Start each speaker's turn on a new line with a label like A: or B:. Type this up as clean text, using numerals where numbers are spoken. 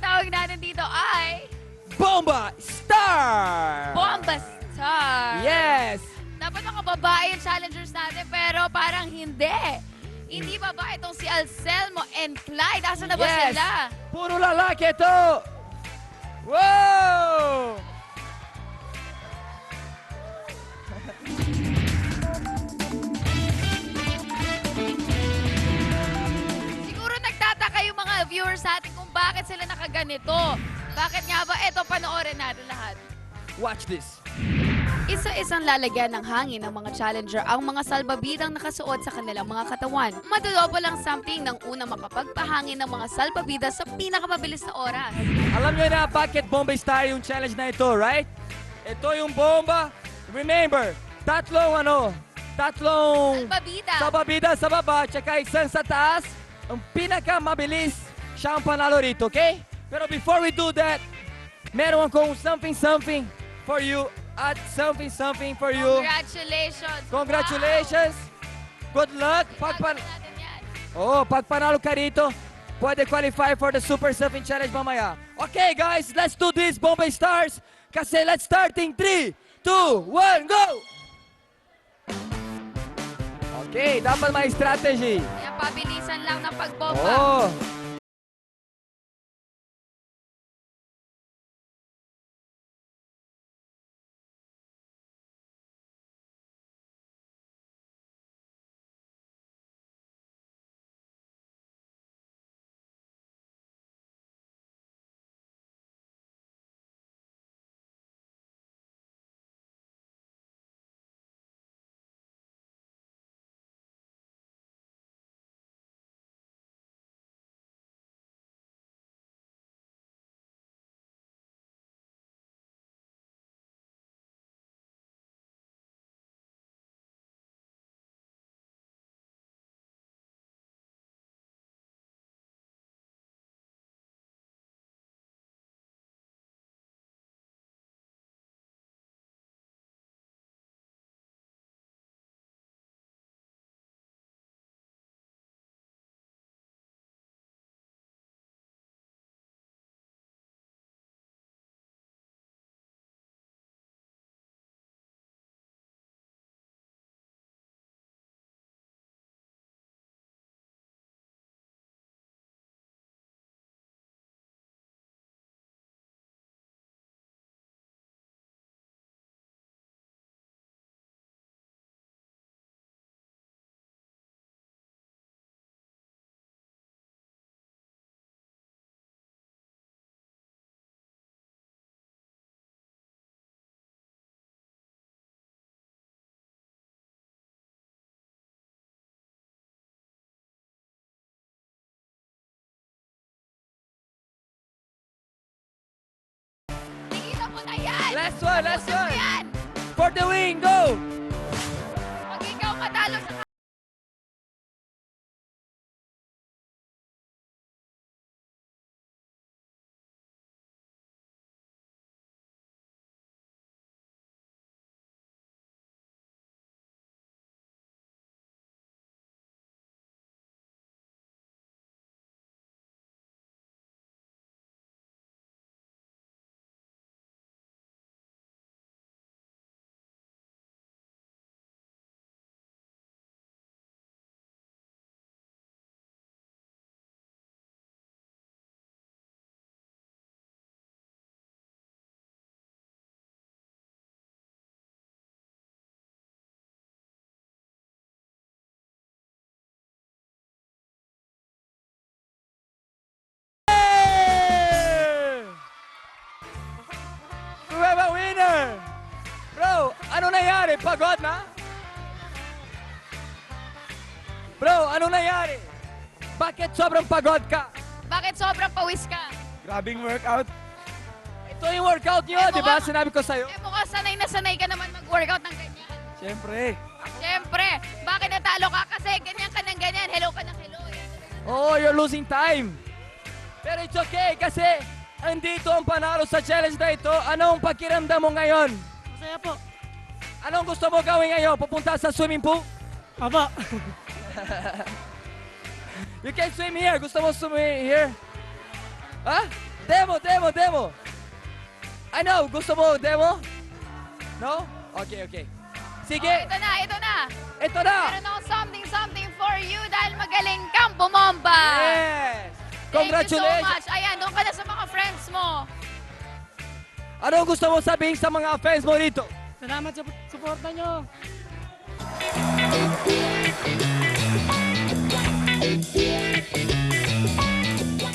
A: ang tawag natin dito ay
B: Bomba Star!
A: Bomba Star.
B: Yes!
A: Dapat mga babae yung challengers natin, pero parang hindi. Hindi babae itong si Anselmo and Clyde. Asa na ba
B: Yes!
A: sila?
B: Puro lalaki ito! Wow!
A: Siguro nagtataka yung mga viewers natin kung bakit sila nakaganito. Bakit nga ba? Eto, panoorin natin lahat.
B: Watch this.
A: Isa-isang lalagyan ng hangin ng mga challenger ang mga salbabidang nakasuot sa kanilang mga katawan. Madudobo lang something ng unang makapagpahangin ng mga salbabida sa pinakamabilis na oras.
B: Alam nyo na bakit Bomba Star yung challenge na ito, right? Ito yung bomba. Remember, tatlong
A: Salbabida!
B: salbabida sa baba, tsaka isang sa taas. Ang pinakamabilis, siya ang panalo rito, okay? Pero before we do that, meron akong something for you at something for you.
A: Congratulations!
B: Congratulations! Good luck!
A: Wow! Natin yan.
B: Pag panalo ka rito, pwede qualify for the Super Surfing Challenge mamaya. Okay guys, let's do this, Bombay Stars! Kasi let's start in 3, 2, 1, go! Okay, dapat may strategy.
A: Kaya pabilisan lang ng pagbomba.
B: Oh.
A: Tingnan mo na yan!
B: Last one, last
A: Tapusin mo
B: one.
A: yan!
B: For the win, go!
A: Pag ikaw matalo sa
B: We have a winner! Bro, ano nangyari? Pagod na? Bro, ano nangyari? Bakit sobrang pagod ka?
A: Bakit sobrang pawis ka?
B: Grabing workout. Ito yung workout nyo, di ba? Sinabi ko sa'yo.
A: Eh mukhang sanay na sanay ka naman mag-workout ng ganyan.
B: Siyempre.
A: Siyempre, bakit natalo ka? Kasi ganyan ka ng ganyan, hello ka ng hello.
B: Oh, you're losing time. Pero it's okay kasi andito ang panalo sa challenge na ito. Anong pakiramdam mo ngayon?
C: Masaya po.
B: Anong gusto mo gawin ngayon? Pupunta sa swimming pool?
C: Aba.
B: You can swim here. Gusto mo swim here? Ha? Demo. I know, gusto mo demo? No? Okay. Sige,
A: Oh, ito na.
B: ito na.
A: Meron ako something for you dahil magaling kang bumomba.
B: Yes!
A: Thank you so
B: Congratulations!
A: much. Ayan, doon ka na sa mga friends mo.
B: Anong gusto mo sabihin sa mga fans mo dito?
C: Salamat sa suporta nyo.